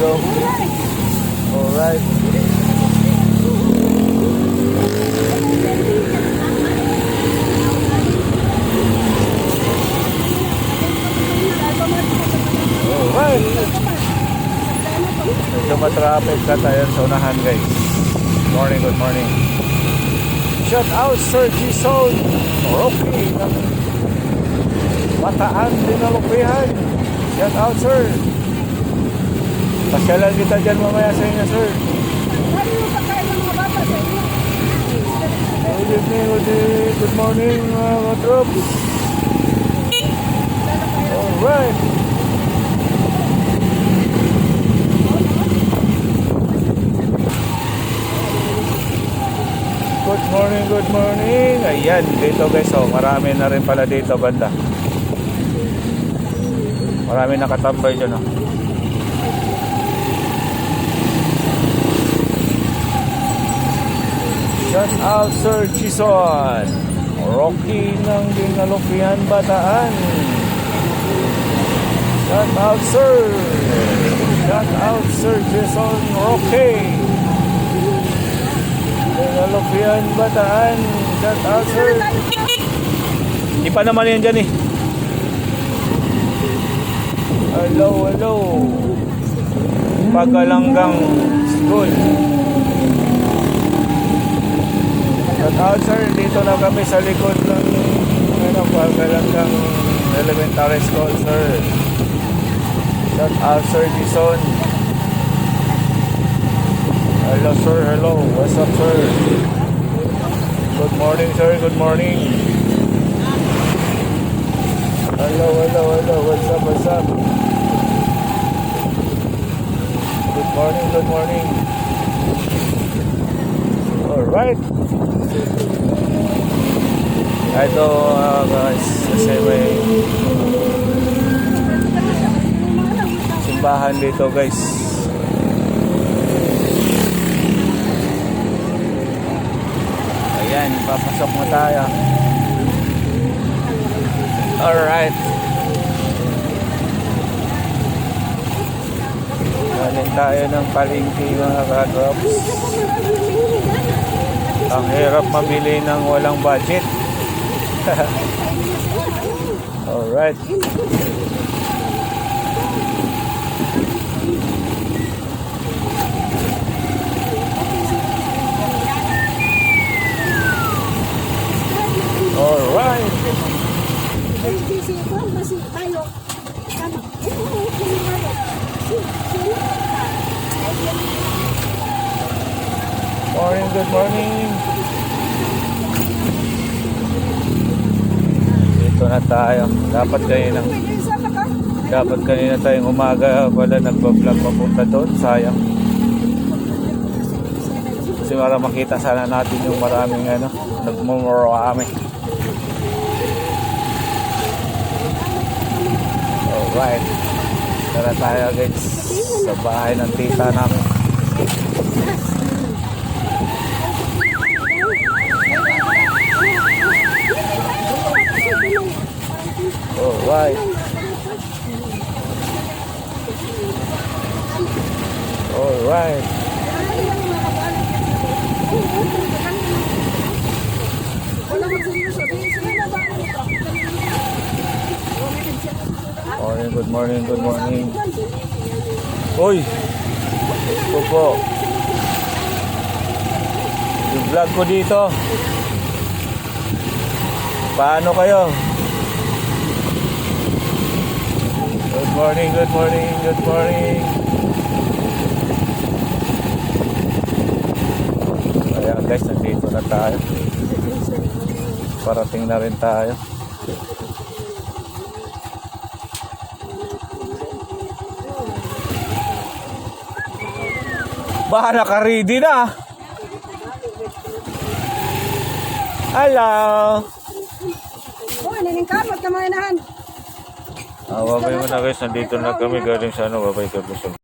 go. Alright. Alright. Medyo matraffic ka tayo sa unahan, guys. Good morning, good morning. Shout out Sir Jason Rocky ng Bataan Dinalupihan. Shout out, sir. Pasyalan kita dyan mamaya sa inyo, sir. Good evening, good morning, mga troops. Alright. Good morning, good morning. Ayan, dito guys, oh, marami na rin pala dito banda. Marami nakatambay dyan, oh. Shout out Sir Jason Rocky ng Dinalupihan, Bataan. Shout out sir. Shout out Sir Jason Rocky Dinalupihan, Bataan. Shout out sir. Hindi pa naman yan dyan eh. Hello, hello. Pagalanggang School. Shout out sir, dito na kami sa likod ng Pagalanggang Elementary School, sir. Shout out Sir Jason. Hello sir, hello. What's up sir? Good morning sir, good morning. Hello, hello, hello. What's up, what's up? Good morning, good morning. Alright. Ito guys, kasi may simbahan dito guys. Ayan, papasok mo tayo. Alright. Galing tayo ng palengke mga ka-drops. Ang hirap mamili ng walang budget. Alright. Alright. Morning, good morning. Dito na tayo. Dapat kanina tayong umaga pala nagpa-vlog papunta doon. Sayang. Kasi para makita sana natin yung maraming nagmumurami. Alright. Tara tayo guys sa bahay ng tita namin. Alright. Alright. Morning, good morning, good morning. Uy! Pupo. Yung vlog ko dito. Paano kayo? Good morning, good morning, good morning. Ayan guys, nandito na tayo. Parating na rin tayo. Ba, naka-ready na. Hello. Oh, naningkamot ka mga inahan. Babay mo na guys, nandito na kami galing sa babay ka gusto.